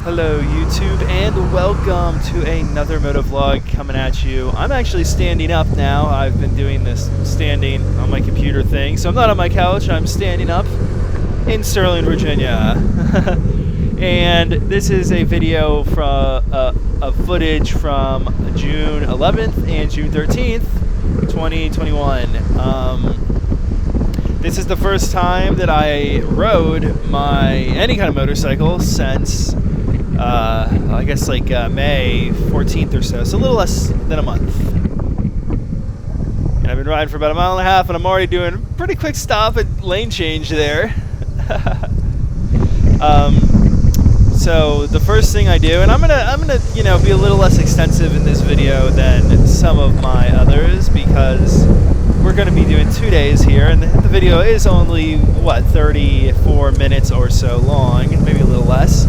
Hello YouTube and welcome to another motovlog coming at you. I'm actually standing up now. I've been doing this standing on my computer thing, so I'm not on my couch, I'm standing up in Sterling, Virginia. And this is a video from of footage from June 11th and June 13th, 2021. This is the first time that I rode any kind of motorcycle since I guess like May 14th or so, so a little less than a month. And I've been riding for about a mile and a half, and I'm already doing a pretty quick stop at lane change there. So the first thing I do, and I'm gonna be a little less extensive in this video than some of my others because we're gonna be doing 2 days here, and the video is only 34 minutes or so long, maybe a little less.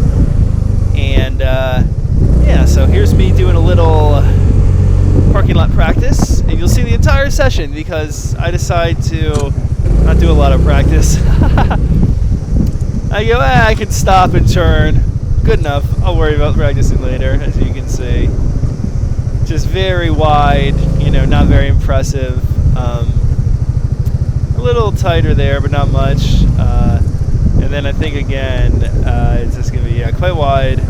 And yeah, so here's me doing a little parking lot practice, and you'll see the entire session because I decide to not do a lot of practice. I go, I can stop and turn. Good enough. I'll worry about practicing later, as you can see. Just very wide, not very impressive. A little tighter there, but not much. And then I think again, it's just going to be quite wide.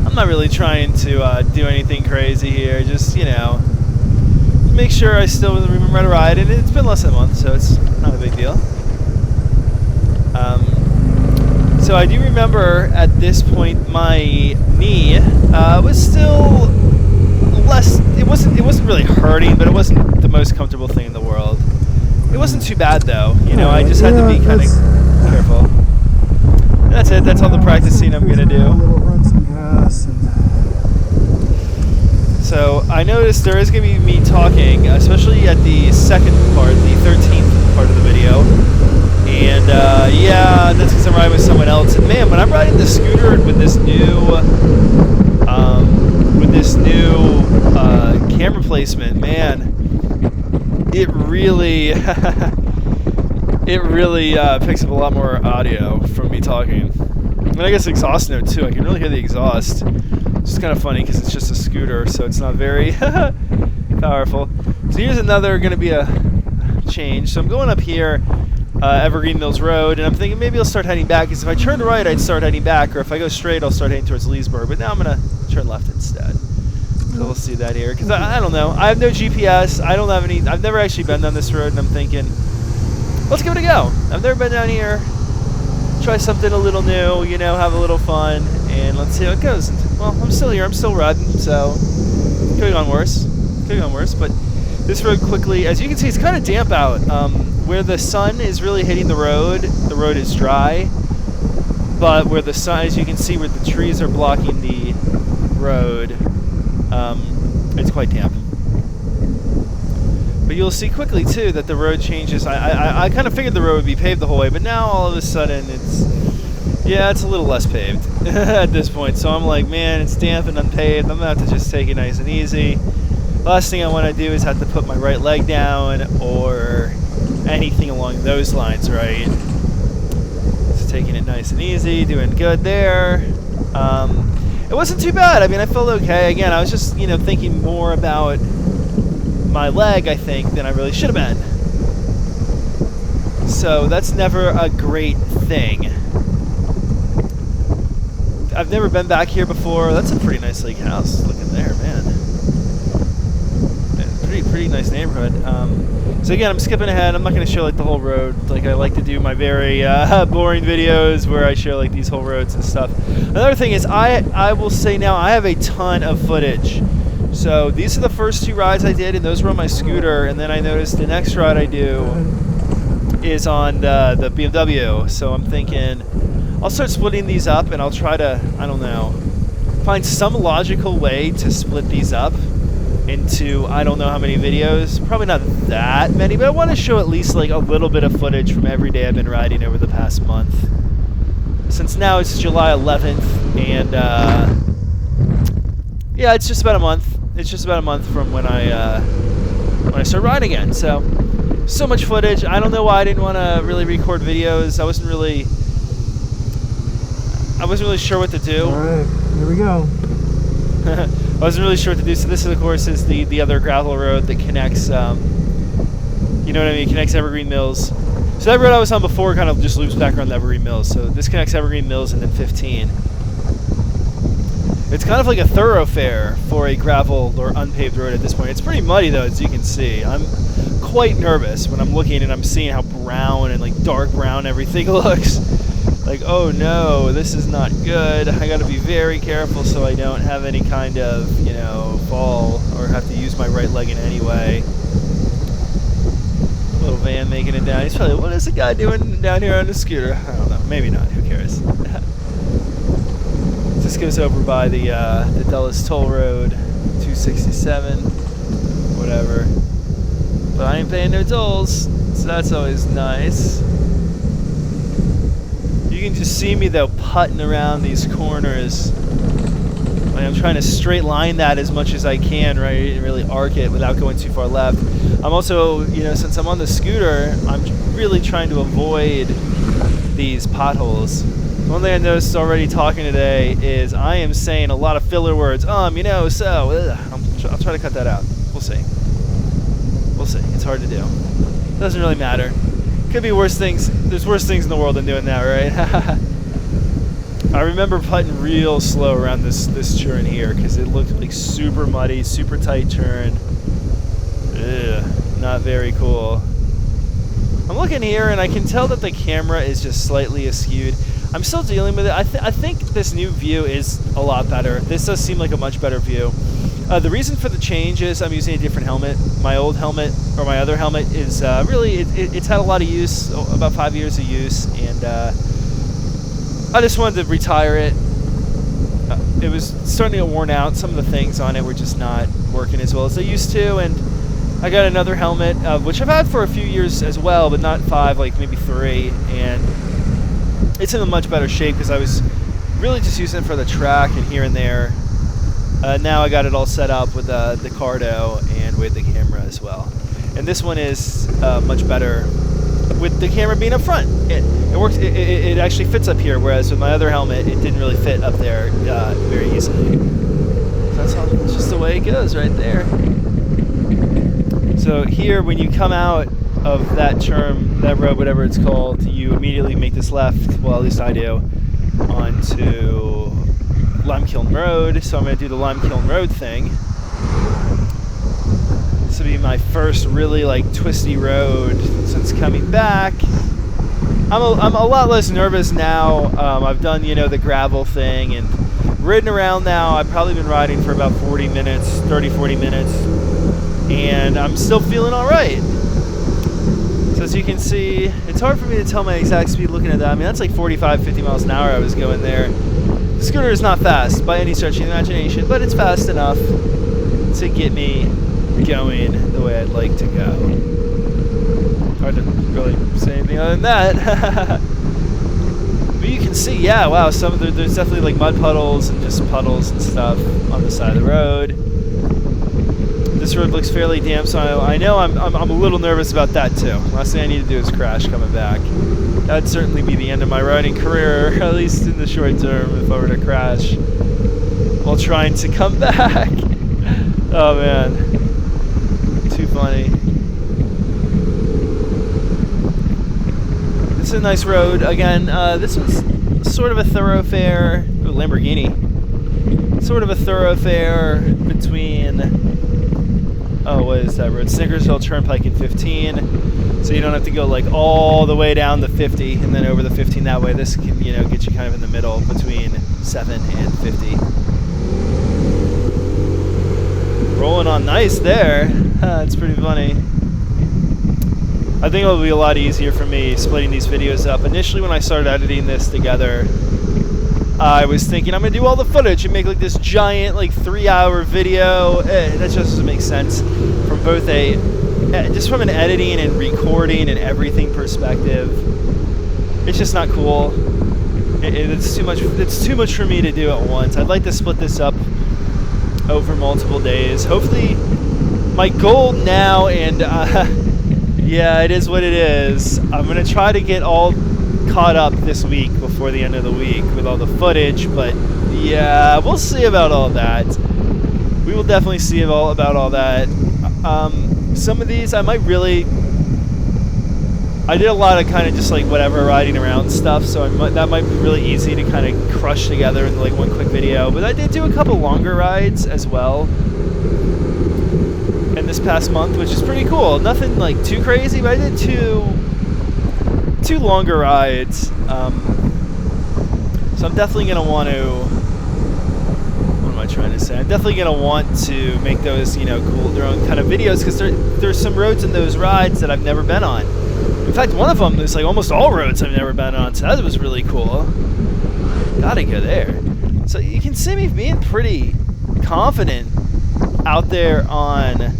I'm not really trying to do anything crazy here. Just, make sure I still remember how to ride. And it's been less than a month, so it's not a big deal. So I do remember at this point my knee was still less. It wasn't really hurting, but it wasn't the most comfortable thing in the world. It wasn't too bad though. I just had to be kind of careful. And that's it. That's all the practicing I'm gonna do. So I noticed there is gonna be me talking, especially at the second part, the 13th part of the video. And yeah, that's because I'm riding with someone else. And man, when I'm riding the scooter with this new camera placement, man, it really picks up a lot more audio from me talking. And I guess exhaust note too. I can really hear the exhaust. It's just kind of funny because it's just a scooter, so it's not very powerful. So here's another going to be a change. So I'm going up here. Evergreen Mills Road, and I'm thinking maybe I'll start heading back, because if I turn right I'd start heading back, or if I go straight I'll start heading towards Leesburg, but now I'm going to turn left instead. So we'll see that here, because I don't know, I have no GPS, I don't have any, I've never actually been down this road, and I'm thinking, let's give it a go. I've never been down here, try something a little new, have a little fun, and let's see how it goes. Well, I'm still here, I'm still riding, so could have gone worse, but this road quickly, as you can see, it's kind of damp out. Where the sun is really hitting the road is dry. But where the sun, as you can see, where the trees are blocking the road, it's quite damp. But you'll see quickly, too, that the road changes. I kind of figured the road would be paved the whole way, but now all of a sudden it's a little less paved at this point. So I'm like, man, it's damp and unpaved. I'm going to have to just take it nice and easy. Last thing I want to do is have to put my right leg down or anything along those lines, right? Just taking it nice and easy, doing good there. It wasn't too bad. I mean, I felt okay. Again, I was just, thinking more about my leg, I think, than I really should have been. So that's never a great thing. I've never been back here before. That's a pretty nice lake house looking there, man. Pretty nice neighborhood. So again, I'm skipping ahead. I'm not going to show the whole road like I like to do my very boring videos where I show these whole roads and stuff. Another thing is I will say now I have a ton of footage. So these are the first 2 rides I did, and those were on my scooter. And then I noticed the next ride I do is on the BMW. So I'm thinking I'll start splitting these up, and I'll try to, I don't know, find some logical way to split these up into I don't know how many videos, probably not that many, but I want to show at least a little bit of footage from every day I've been riding over the past month. Since now it's July 11th, and yeah, it's just about a month. It's just about a month from when I start riding again. So much footage. I don't know why I didn't want to really record videos. I wasn't really I wasn't really sure what to do. Alright, here we go. I wasn't really sure what to do. So this, of course, is the other gravel road that connects, you know what I mean, connects Evergreen Mills. So that road I was on before kind of just loops back around Evergreen Mills. So this connects Evergreen Mills and then 15. It's kind of like a thoroughfare for a gravel or unpaved road at this point. It's pretty muddy though, as you can see. I'm quite nervous when I'm looking and I'm seeing how brown and like dark brown everything looks. Like, oh no, this is not good. I gotta be very careful so I don't have any kind of, you know, fall or have to use my right leg in any way. Little van making it down. He's probably, what is the guy doing down here on the scooter? I don't know. Maybe not. Who cares? This goes over by the Dulles Toll Road, 267, whatever. But I ain't paying no tolls, so that's always nice. You can just see me though putting around these corners. Like I'm trying to straight line that as much as I can, right, and really arc it without going too far left. I'm also, you know, since I'm on the scooter, I'm really trying to avoid these potholes. One thing I noticed already talking today is I am saying a lot of filler words. You know, so. I'll try to cut that out. We'll see. We'll see. It's hard to do. Doesn't really matter. Could be worse things. There's worse things in the world than doing that, right? I remember putting real slow around this turn here because it looked like super muddy, super tight turn. Ugh, not very cool. I'm looking here and I can tell that the camera is just slightly askewed. I'm still dealing with it. I think this new view is a lot better. This does seem like a much better view. The reason for the change is I'm using a different helmet. My old helmet, or my other helmet, is really, it's had a lot of use, about 5 years of use, and I just wanted to retire it. It was starting to get worn out. Some of the things on it were just not working as well as they used to, and I got another helmet, which I've had for a few years as well, but not 5, like maybe 3, and it's in a much better shape because I was really just using it for the track and here and there. Now I got it all set up with the Cardo and with the camera as well. And this one is much better with the camera being up front. It works. It actually fits up here, whereas with my other helmet, it didn't really fit up there very easily. That's just the way it goes right there. So here, when you come out of that turn, that road, whatever it's called, you immediately make this left, well at least I do, onto Limekiln Road. So I'm going to do the Limekiln Road thing. This will be my first really like twisty road since coming back. I'm a lot less nervous now. I've done, you know, the gravel thing and ridden around now. I've probably been riding for about 40 minutes, 30-40 minutes, and I'm still feeling all right. So as you can see, it's hard for me to tell my exact speed looking at that. I mean, that's like 45-50 miles an hour I was going there. The scooter is not fast by any stretch of the imagination, but it's fast enough to get me going the way I'd like to go. Hard to really say anything other than that. But you can see, yeah, wow, there's definitely like mud puddles and just puddles and stuff on the side of the road. This road looks fairly damp, so I know I'm a little nervous about that too. Last thing I need to do is crash coming back. That'd certainly be the end of my riding career, at least in the short term, if I were to crash while trying to come back. Oh man, too funny. This is a nice road. Again, this was sort of a thoroughfare. Ooh, Lamborghini. Sort of a thoroughfare between, what is that road? Snickersville Turnpike and 15. So you don't have to go like all the way down the 50 and then over the 15 that way. This can, you know, get you kind of in the middle between 7 and 50. Rolling on nice there. It's pretty funny. I think it'll be a lot easier for me splitting these videos up. Initially when I started editing this together, I was thinking I'm going to do all the footage and make like this giant like 3-hour video. That just doesn't make sense from both just from an editing and recording and everything perspective. It's just not cool. It's too much. It's too much for me to do at once. I'd like to split this up over multiple days. Hopefully, my goal now, and yeah, it is what it is. I'm gonna try to get all caught up this week before the end of the week with all the footage, but yeah, we'll see about all that. We will definitely see about all that. Some of these I might really... I did a lot of kind of just like whatever riding around stuff, so that might be really easy to kind of crush together in like one quick video. But I did do a couple longer rides as well in this past month, which is pretty cool. Nothing like too crazy, but I did two longer rides. So I'm definitely gonna want to. What am I trying to say? I'm definitely gonna want to make those, you know, cool, their own kind of videos, because there's some roads in those rides that I've never been on. In fact, one of them is like almost all roads I've never been on, so that was really cool. Gotta go there. So you can see me being pretty confident out there on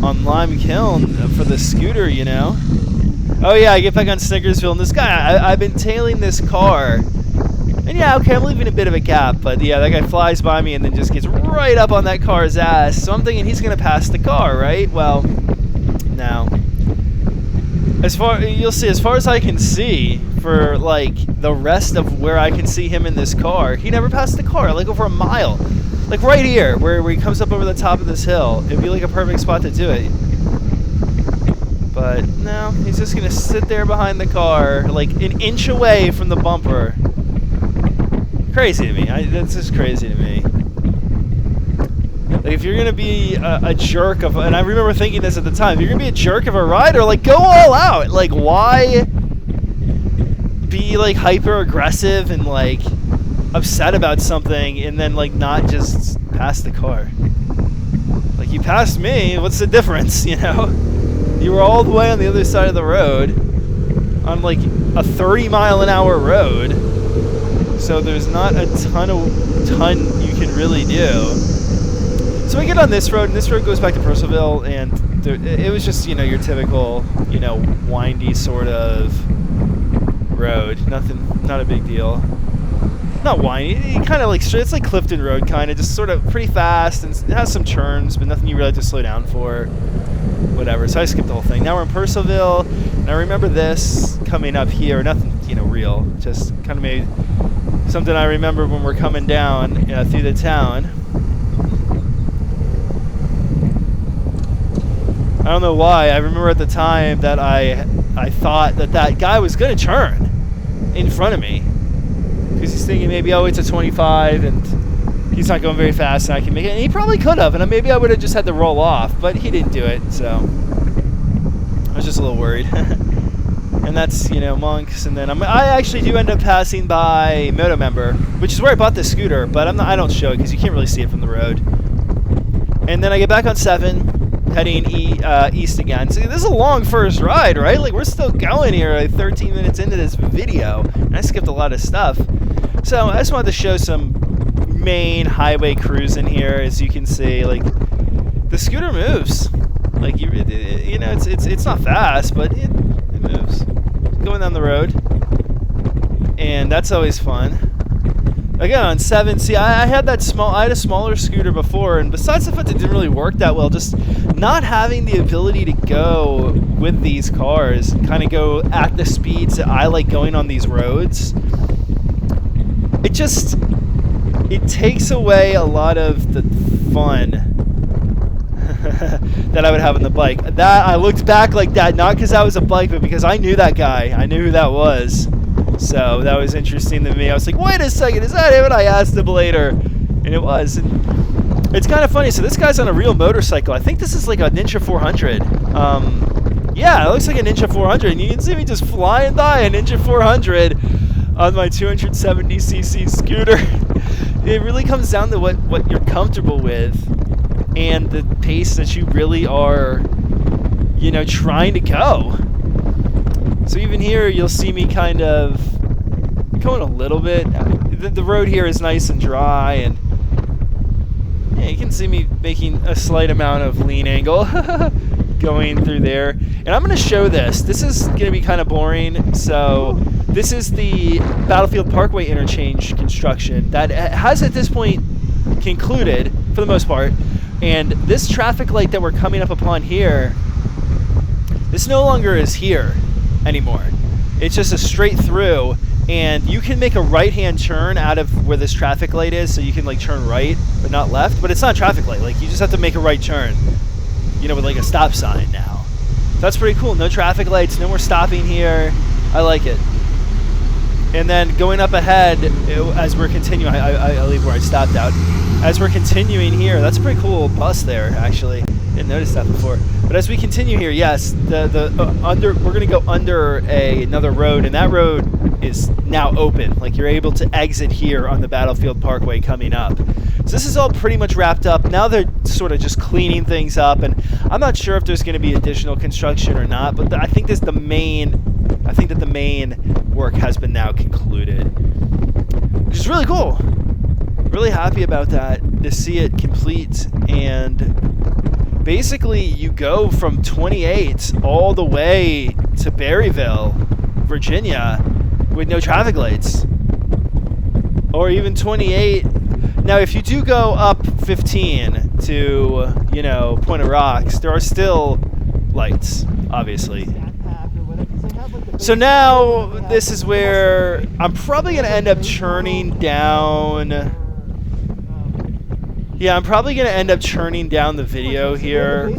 Lime Kiln for the scooter, you know. Oh yeah, I get back on Snickersville, and this guy, I've been tailing this car. And yeah, okay, I'm leaving a bit of a gap, but yeah, that guy flies by me and then just gets right up on that car's ass. So I'm thinking he's gonna pass the car, right? Well, no. You'll see, as far as I can see, for like the rest of where I can see him in this car, he never passed the car, like over a mile. Like right here, where he comes up over the top of this hill. It'd be like a perfect spot to do it. But no, he's just gonna sit there behind the car, like an inch away from the bumper. Crazy to me. That's just crazy to me. Like, if you're gonna be a jerk of, and I remember thinking this at the time, if you're gonna be a jerk of a rider, like, go all out. Like, why be like hyper aggressive and like upset about something and then like not just pass the car? Like, you passed me, what's the difference, you know? You were all the way on the other side of the road on like a 30-mile-an-hour road, so there's not a ton you can really do. So we get on this road, and this road goes back to Purcellville, and it was just, you know, your typical, you know, windy sort of road. Nothing, not a big deal. Not windy, kind of like straight. It's like Clifton Road, kind of just sort of pretty fast, and it has some turns, but nothing you really have to slow down for. Whatever. So I skipped the whole thing. Now we're in Purcellville, and I remember this coming up here. Nothing, you know, real. Just kind of made something I remember when we're coming down through the town. I don't know why. I remember at the time that I thought that guy was going to turn in front of me, because he's thinking maybe, oh, it's a 25 and he's not going very fast and I can make it. And he probably could have, and maybe I would have just had to roll off, but he didn't do it, so I was just a little worried. And that's, you know, Monks, and then I actually do end up passing by Moto Member, which is where I bought this scooter, but I don't show it because you can't really see it from the road. And then I get back on 7. Heading east again. See, this is a long first ride, right? Like, we're still going here, like 13 minutes into this video, and I skipped a lot of stuff. So I just wanted to show some main highway cruising here. As you can see, like, the scooter moves. Like, you know, it's not fast, but it moves. Going down the road, and that's always fun. Again, on 7, see, I had a smaller scooter before, and besides the fact it didn't really work that well, just not having the ability to go with these cars, kind of go at the speeds that I like going on these roads, it takes away a lot of the fun that I would have on the bike. That I looked back like that, not because I was a bike, but because I knew that guy. I knew who that was. So that was interesting to me. I was like, wait a second, is that him? And I asked him later, and it was. And it's kind of funny. So this guy's on a real motorcycle. I think this is like a Ninja 400. Yeah, it looks like a Ninja 400. And you can see me just flying by a Ninja 400 on my 270cc scooter. It really comes down to what you're comfortable with and the pace that you really are, you know, trying to go. So even here, you'll see me kind of going a little bit. The road here is nice and dry, and yeah, you can see me making a slight amount of lean angle going through there. And I'm going to show this. This is going to be kind of boring. So this is the Battlefield Parkway interchange construction that has at this point concluded for the most part. And this traffic light that we're coming up upon here, this no longer is here anymore. It's just a straight through, and you can make a right-hand turn out of where this traffic light is, so you can like turn right but not left. But it's not a traffic light. Like, you just have to make a right turn, you know, with like a stop sign now. That's pretty cool. No traffic lights, no more stopping here. I like it. And then going up ahead, as we're continuing, I leave where I stopped out. As we're continuing here, that's a pretty cool bus there, actually. Didn't notice that before. But as we continue here, yes, we're going to go under another road, and that road is now open. Like, you're able to exit here on the Battlefield Parkway coming up. So this is all pretty much wrapped up. Now they're sort of just cleaning things up, and I'm not sure if there's going to be additional construction or not, but I think that the main work has been now concluded, which is really cool. Really happy about that, to see it complete. And basically you go from 28 all the way to Berryville, Virginia, with no traffic lights, or even 28. Now if you do go up 15 to, you know, Point of Rocks, there are still lights, obviously. So now this is where I'm probably going to end up churning down. Yeah, I'm probably going to end up churning down the video here,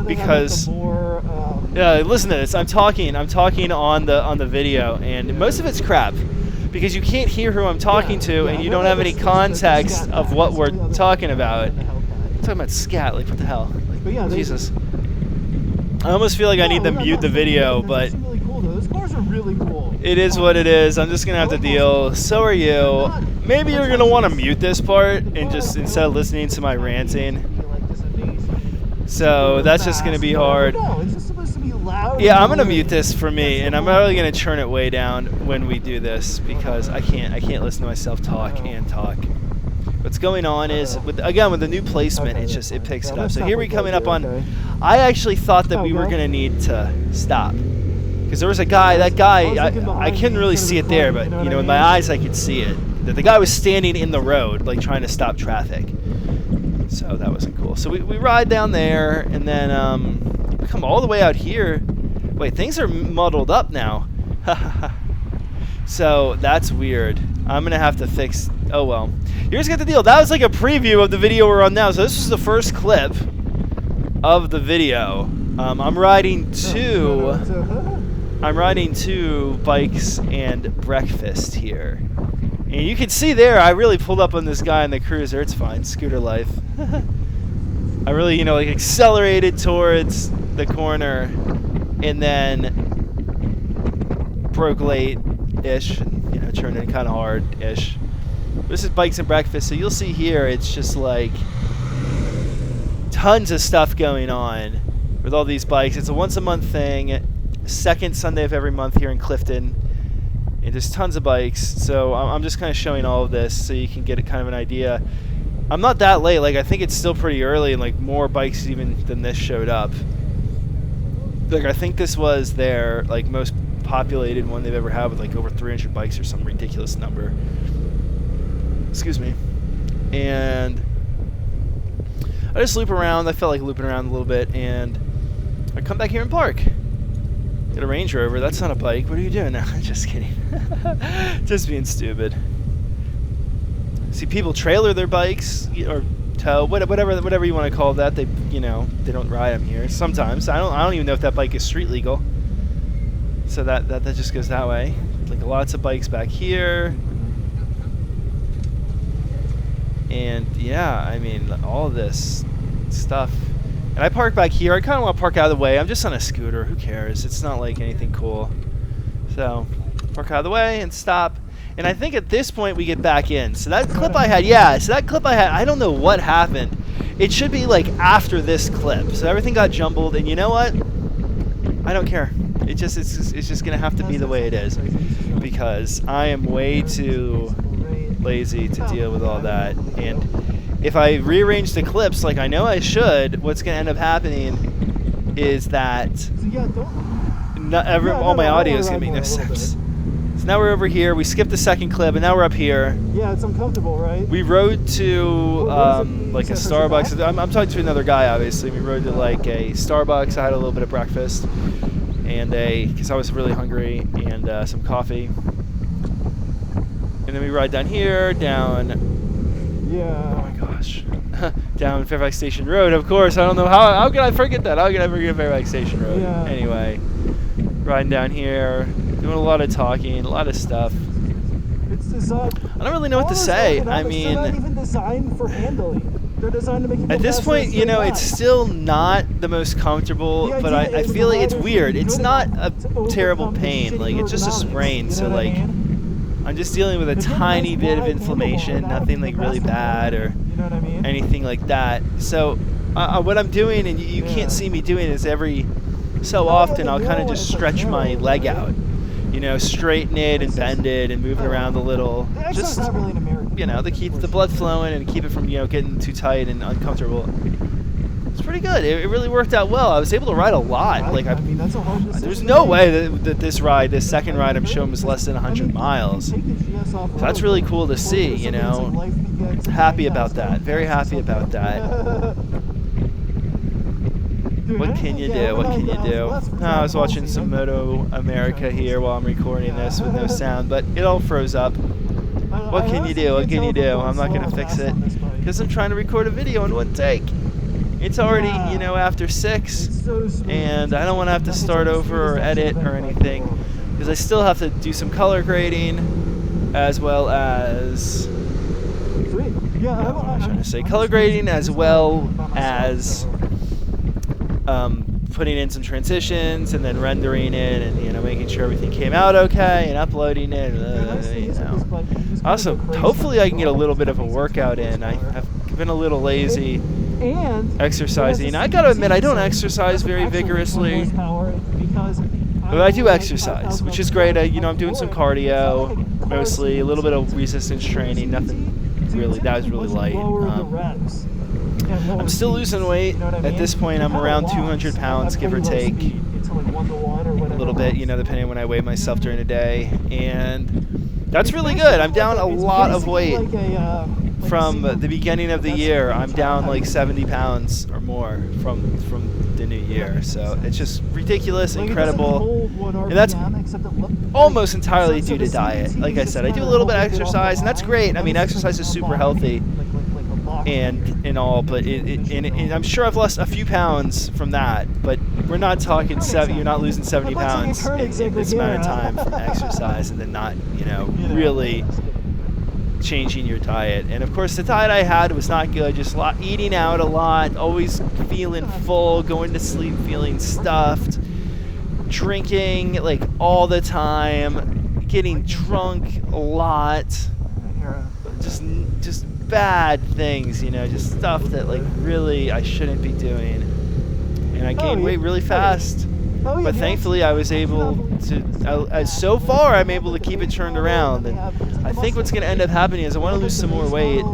because yeah, listen to this. I'm talking on the video, and most of it's crap because you can't hear who I'm talking to, and you don't have any context of what we're talking about. I'm talking about scat, like what the hell? Like, Jesus. I almost feel like I need to mute the video, but those cars are really cool. It is what it is. I'm just gonna have to deal. So are you. Maybe you're gonna want to mute this part and just, instead of listening to my ranting. So that's just gonna be hard. Yeah, I'm gonna mute this for me, and I'm probably gonna turn it way down when we do this, because I can't listen to myself talk and talk. What's going on is, with the new placement, it picks it up. So here we coming up on. I actually thought that we were gonna need to stop, because there was a guy. That guy, I couldn't really see it there, but you know, in my eyes I could see it. That the guy was standing in the road, like trying to stop traffic. So that wasn't cool. So we ride down there, and then we come all the way out here. Wait, things are muddled up now. So that's weird. I'm gonna have to fix. Oh well. Here's the deal. That was like a preview of the video we're on now. So this is the first clip of the video. I'm riding two bikes and breakfast here. And you can see there, I really pulled up on this guy in the Cruiser. It's fine, scooter life. I really, like accelerated towards the corner and then broke late-ish, and, turned in kind of hard-ish. This is bikes and breakfast, so you'll see here, it's just like tons of stuff going on with all these bikes. It's a once-a-month thing, second Sunday of every month here in Clifton. And there's tons of bikes, so I'm just kind of showing all of this so you can get kind of an idea. I'm not that late, like I think it's still pretty early, and like more bikes even than this showed up. Like I think this was their like most populated one they've ever had, with like over 300 bikes or some ridiculous number. Excuse me. And I just loop around. I felt like looping around a little bit, and I come back here and park. Get a Range Rover. That's not a bike. What are you doing now? Just kidding. Just being stupid. See people trailer their bikes or tow, whatever you want to call that. They, they don't ride them here. Sometimes I don't even know if that bike is street legal. So that just goes that way. Like lots of bikes back here. And yeah, I mean all of this stuff. And I park back here. I kind of want to park out of the way. I'm just on a scooter. Who cares? It's not like anything cool. So, park out of the way and stop. And I think at this point we get back in. So that clip I had, I don't know what happened. It should be like after this clip. So everything got jumbled. And you know what? I don't care. It's just going to have to be the way it is. Because I am way too lazy to deal with all that. And if I rearrange the clips like I know I should, what's going to end up happening is that all my audio is going to make no sense. So now we're over here. We skipped the second clip, and now we're up here. Yeah, it's uncomfortable, right? We rode to like a Starbucks. I'm talking to another guy, obviously. We rode to like a Starbucks. I had a little bit of breakfast, and because I was really hungry, and and some coffee. And then we ride down here, down. Oh Yeah. my gosh. Down Fairfax Station Road, of course. I don't know how can I forget that? How can I forget Fairfax Station Road? Yeah. Anyway, riding down here, doing a lot of talking, a lot of stuff. It's designed. I don't really know what to say. I mean, they're not even designed for handling. They're designed to make you go at this fast point, as you know, they it's fly. still not the most comfortable, The but idea I is feel like the it's riders weird. should It's be not good a enough to terrible overcome the pain. shitty Like, it's just a ergonomics, sprain. you So, know what I like, mean? I'm just dealing with a If you're tiny nice, bit of wide, inflammation, handlebar, nothing that like would be really the best bad or of them, you know what I mean? anything like that. So, what I'm doing, and you Yeah. can't see me doing, is every so yeah, often the I'll kind of wall just is like stretch my narrow, leg right? out. You know, straighten it and bend it and move it around a little. The exercise Just, is not really an American. you know, to keep the blood flowing and keep it from, you know, getting too tight and uncomfortable. It's pretty good. It really worked out well. I was able to ride a lot. Like, I mean, that's a hard decision there's to no make. way that this second ride I'm showing was less than 100 miles. Take the GS off So that's really cool to road, see, or you something that's know. like life begins and Happy life about ends, that. right? Very happy about that. Dude, What I can think, you yeah, do? What when can you do? last No, I was watching policy, some I- Moto America here while I'm recording this with no sound, but it all froze up. What can you do? What can you do? I'm not gonna fix it because I'm trying to record a video in one take. It's already, you know, after 6, and I don't want to have to start over or edit or anything because I still have to do some color grading as well as Sweet. Yeah, what am I trying to say? Color grading as well as putting in some transitions and then rendering it and, you know, making sure everything came out okay and uploading it. You know. Also, hopefully I can get a little bit of a workout in. I've been a little lazy And exercising. I gotta admit, I don't exercise very vigorously, but I do exercise, which is great. You know, I'm doing some cardio, mostly a little bit of resistance training. Nothing really. That was really light. I'm still losing weight. At this point, I'm around 200 pounds, give or take. A little bit, you know, depending on when I weigh myself during the day. And that's really good. I'm down a lot of weight from the beginning of the year. I'm down like 70 pounds or more from the new year. So it's just ridiculous, incredible. And that's almost entirely due to diet. Like I said, I do a little bit of exercise, and that's great. I mean, exercise is super healthy and all, but and I'm sure I've lost a few pounds from that, but we're not talking you're not losing 70 pounds in this amount of time from exercise and then not, you know, really changing your diet. And of course the diet I had was not good, just eating out a lot, always feeling full, going to sleep feeling stuffed, drinking like all the time, getting drunk a lot, just bad things, you know, just stuff that like really I shouldn't be doing. And I gained weight really fast. But thankfully I was able to, so far I'm able to keep it turned around. And I think what's going to end up happening is I want to lose some more weight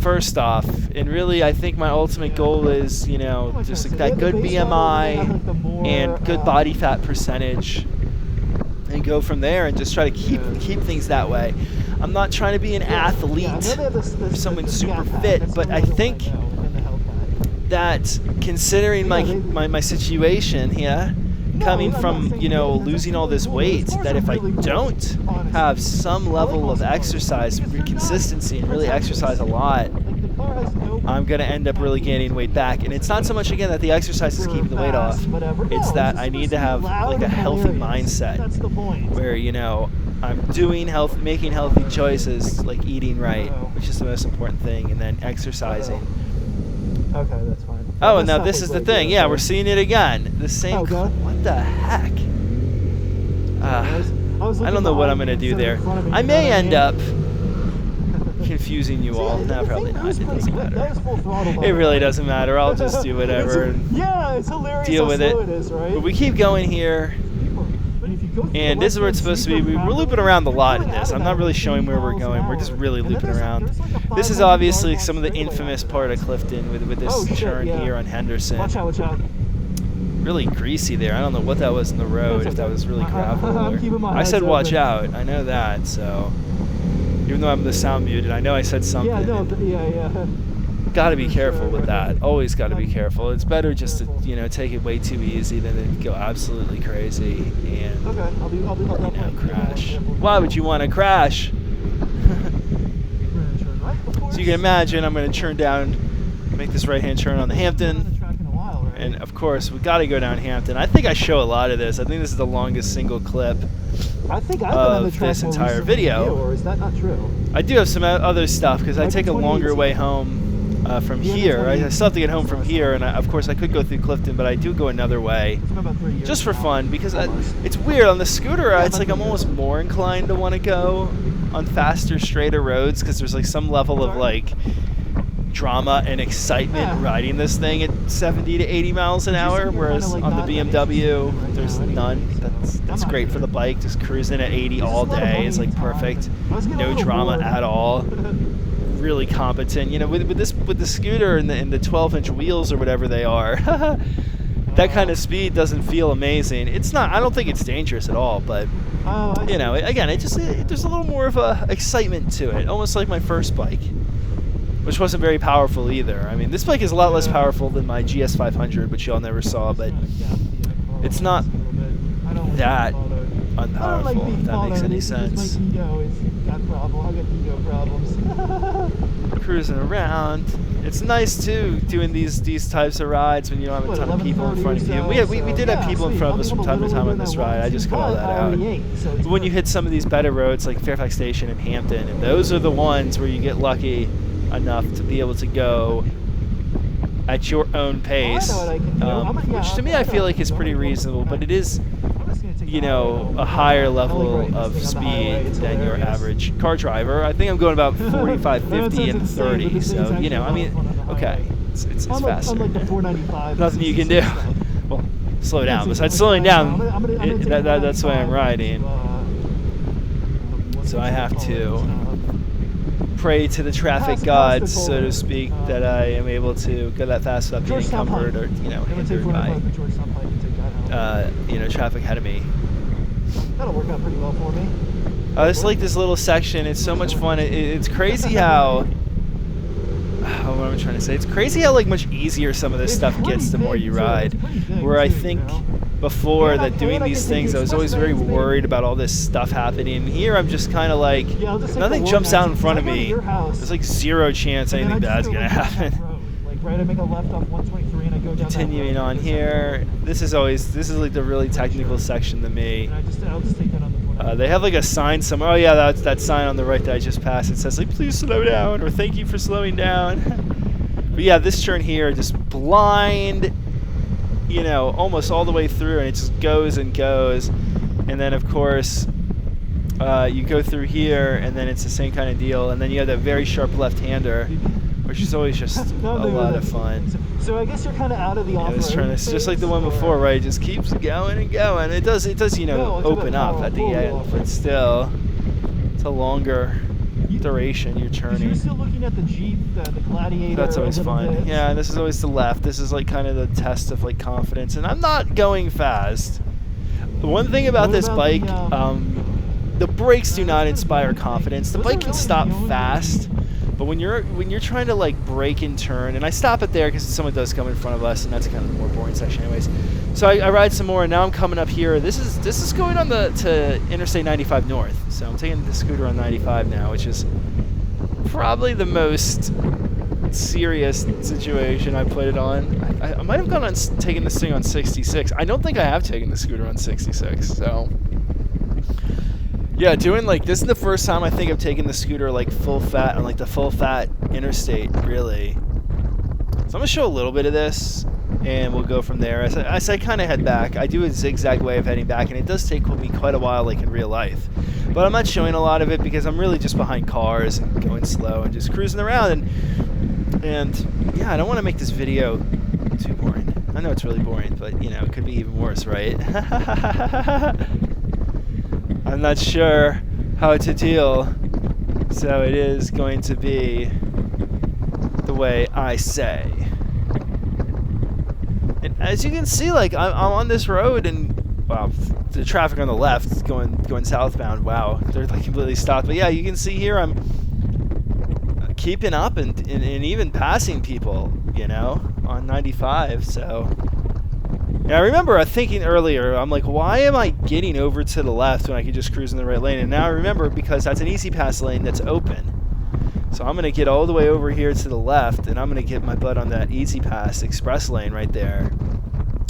first off. And really I think my ultimate goal is, you know, just like that good BMI and good body fat percentage. And go from there and just try to keep things that way. I'm not trying to be an athlete or someone super fit, but I think that considering my situation here, coming from, you know, losing all this weight, that if I don't have some level of exercise, consistency, and really exercise a lot, I'm going to end up really gaining weight back. And it's not so much, again, that the exercise is keeping the weight off. It's that I need to have like a healthy mindset where, you know, I'm making healthy choices, like eating right, which is the most important thing, and then exercising. Okay, that's fine. Oh, and now this is the thing. Yeah, we're seeing it again. The same. Oh, God. What the heck? I don't know what I'm going to do there. I I may end up confusing you all. No, probably not. It doesn't matter. It really doesn't matter. I'll just do whatever and Yeah, it's hilarious. deal how with it. slow is, right? But we keep going here. And this is where it's supposed to be. We're looping around a lot in this. I'm not really showing where we're going. We're just really looping around. This is obviously some of the infamous part of Clifton with this turn here on Henderson. Watch out. Really greasy there. I don't know what that was in the road, if that was really gravel. I'm keeping my I said eyes watch open. out. I know that, so even though I'm the sound muted, I know I said something. Yeah, no, yeah. Got to be For careful sure. with that. Always got to be careful. It's better just to, you know, take it way too easy than to go absolutely crazy and, Okay, I'll definitely keep it crash. careful. Why would you want to crash? We're gonna turn right, of course. So you can imagine I'm going to turn down, make this right-hand turn on the On Hampton. the track in a while, right? And of course, we got to go down Hampton. I think I show a lot of this. I think this is the longest single clip. I think I've been on the of track this more entire recently video. than you, or is that not true? I do have some other stuff because I Like take a longer 2018. way home from Yeah, here. I 2018. still have to get home from here, and of course I could go through Clifton, but I do go another way. It's been about 3 years Just for now. fun, because Almost. it's weird. On the scooter, Yeah, it's like I'm almost more inclined to want to go on faster, straighter roads because there's like some level of like drama and excitement Yeah. riding this thing at 70 to 80 miles an Would you say hour, you're whereas kinda, like, on the not that BMW, interested right there's now none. anyway, so That's I'm not great for either. the bike, just cruising at 80 It's all just a lot of day. money It's like and time, perfect, and I was getting a no little drama bored. at all. Really competent, you know, with the scooter and the 12-inch wheels or whatever they are. That kind of speed doesn't feel amazing. It's not. I don't think it's dangerous at all, but Oh, I you know, see. again, there's a little more of a excitement to it, almost like my first bike, which wasn't very powerful either. I mean, this bike is a lot less Yeah. powerful than my GS 500, which y'all never saw, but it's not that I don't like unpowerful. being If that makes followed. any It's just sense. my ego is got problem. I got ego problems. Cruising around. It's nice too doing these types of rides when you don't have a ton of people in front of you. We did have people in front of us from time to time on this ride. I just cut all that out. But when you hit some of these better roads like Fairfax Station and Hampton, and those are the ones where you get lucky enough to be able to go at your own pace, what I can do. which to me I feel like is pretty reasonable, but it is, you know, a higher level of speed than your average car driver. I think I'm going about 45, 50, and 30. So, you know, I mean, okay, it's faster. I'm like the 495. Nothing you can do. Well, slow down. Besides slowing down, that's why I'm riding. So I have to pray to the traffic gods, so to speak, that I am able to go that fast without being encumbered or, you know, hindered by, you know, traffic ahead of me. That'll work out pretty well for me. I just like this little section. It's so much fun. It's crazy how. What am I trying to say? It's crazy how like much easier some of this stuff gets the more you ride. Where I think before that doing these things, I was always very worried about all this stuff happening. And here I'm just kind of like, nothing jumps out in front of me. There's like zero chance anything bad's gonna happen. Right, I make a left off 123 and I go down. Continuing on here, this is like the really technical section to me. And I'll just take that on the 495. They have like a sign somewhere. Oh yeah, that's that sign on the right that I just passed. It says like, please slow down, or thank you for slowing down. But yeah, this turn here, just blind, you know, almost all the way through, and it just goes and goes. And then of course, you go through here, and then it's the same kind of deal. And then you have that very sharp left-hander, which is always just a lot of fun. So I guess you're kind of out of the off-road. This turn is just like the one before, right? It just keeps going and going. It does, you know, open up at the end, but still, it's a longer duration you're turning. You're still looking at the Jeep, the Gladiator. That's always a little fun. bit. Yeah, and this is always the left. This is like kind of the test of like confidence, and I'm not going fast. The one thing about What this about bike, the, the brakes do not inspire confidence. The bike can stop fast. But when you're trying to like brake and turn, and I stop it there because someone does come in front of us, and that's kind of the more boring section, anyways. So I ride some more, and now I'm coming up here. This is going on to Interstate 95 North. So I'm taking the scooter on 95 now, which is probably the most serious situation I put it on. I might have gone on taking this thing on 66. I don't think I have taken the scooter on 66. So. Yeah, doing like this is the first time I think I've taken the scooter like full fat on like the full fat interstate, really. So I'm gonna show a little bit of this, and we'll go from there. As I kind of head back, I do a zigzag way of heading back, and it does take me quite a while, like in real life. But I'm not showing a lot of it because I'm really just behind cars and going slow and just cruising around. And yeah, I don't want to make this video too boring. I know it's really boring, but you know it could be even worse, right? I'm not sure how to deal, so it is going to be the way I say. And as you can see, like I'm on this road, and wow, the traffic on the left going southbound. Wow, they're like completely stopped. But yeah, you can see here I'm keeping up and even passing people, you know, on 95. So, and I remember thinking earlier, I'm like, why am I getting over to the left when I could just cruise in the right lane? And now I remember, because that's an easy pass lane that's open. So I'm going to get all the way over here to the left, and I'm going to get my butt on that easy pass express lane right there.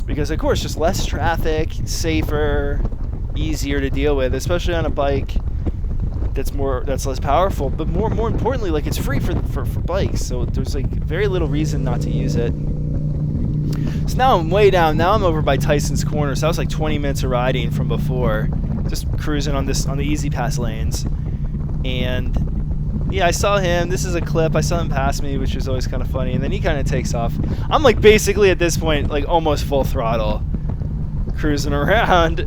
Because, of course, just less traffic, safer, easier to deal with, especially on a bike that's less powerful. But more importantly, like, it's free for bikes, so there's like very little reason not to use it. So now I'm way down. Now I'm over by Tyson's Corner. So that was like 20 minutes of riding from before, just cruising on the easy pass lanes. And yeah, I saw him. This is a clip. I saw him pass me, which was always kind of funny. And then he kind of takes off. I'm like basically at this point, like almost full throttle, cruising around.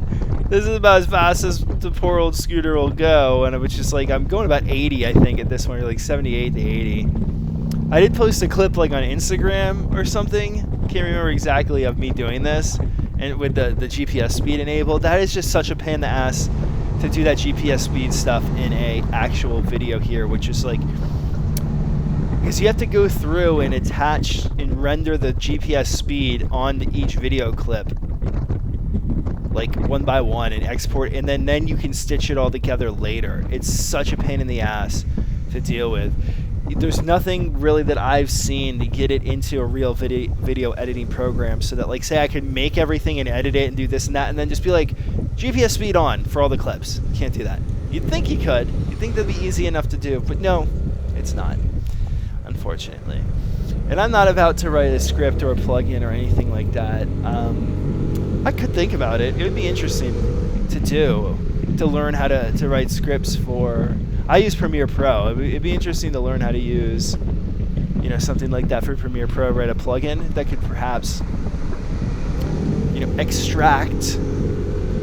This is about as fast as the poor old scooter will go. And it was just like, I'm going about 80, I think, at this point, like 78 to 80. I did post a clip like on Instagram or something. Can't remember exactly of me doing this. And with the GPS speed enabled. That is just such a pain in the ass to do that GPS speed stuff in a actual video here, which is like, because you have to go through and attach and render the GPS speed onto each video clip, like one by one, and export, and then you can stitch it all together later. It's such a pain in the ass to deal with. There's nothing really that I've seen to get it into a real video editing program, so that, like, say I could make everything and edit it and do this and that, and then just be like, GPS speed on for all the clips. You can't do that. You'd think you could. You'd think that'd be easy enough to do, but no, it's not, unfortunately. And I'm not about to write a script or a plugin or anything like that. I could think about it. It would be interesting to learn how to write scripts for... I use Premiere Pro. It'd be interesting to learn how to use, you know, something like that for Premiere Pro, write a plugin that could perhaps, you know, extract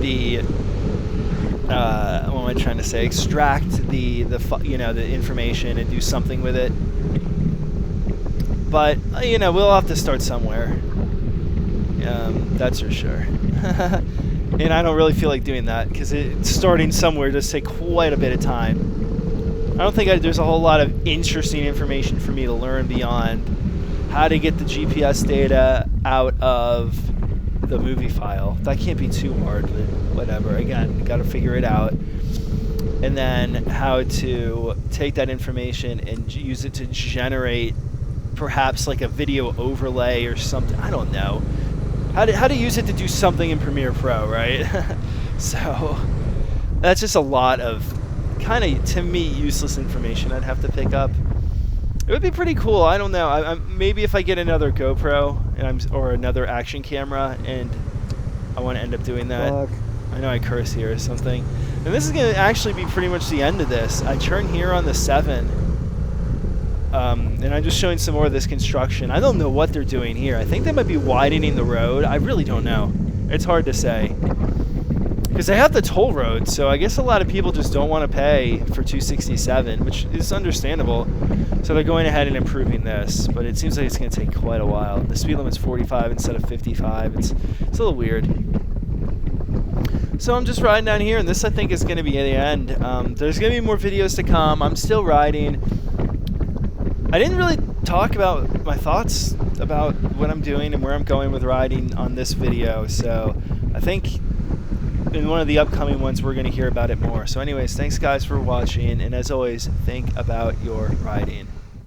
the what am I trying to say? Extract the information and do something with it. But you know, we'll have to start somewhere. That's for sure. And I don't really feel like doing that, because starting somewhere does take quite a bit of time. I don't think there's a whole lot of interesting information for me to learn beyond how to get the GPS data out of the movie file. That can't be too hard, but whatever. Again, got to figure it out. And then how to take that information and use it to generate perhaps like a video overlay or something. I don't know. How to use it to do something in Premiere Pro, right? So that's just a lot of kind of, to me, useless information I'd have to pick up. It would be pretty cool. I don't know. Maybe if I get another GoPro or another action camera, and I want to end up doing that. Fuck. I know I curse here or something. And this is going to actually be pretty much the end of this. I turn here on the 7. And I'm just showing some more of this construction. I don't know what they're doing here. I think they might be widening the road. I really don't know. It's hard to say. Because they have the toll road, so I guess a lot of people just don't want to pay for 267, which is understandable. So they're going ahead and improving this, but it seems like it's going to take quite a while. The speed limit's 45 instead of 55. It's a little weird. So I'm just riding down here, and this, I think, is going to be the end. There's going to be more videos to come. I'm still riding. I didn't really talk about my thoughts about what I'm doing and where I'm going with riding on this video, so I think in one of the upcoming ones we're going to hear about it more. So anyways, thanks guys for watching, and as always, think about your riding.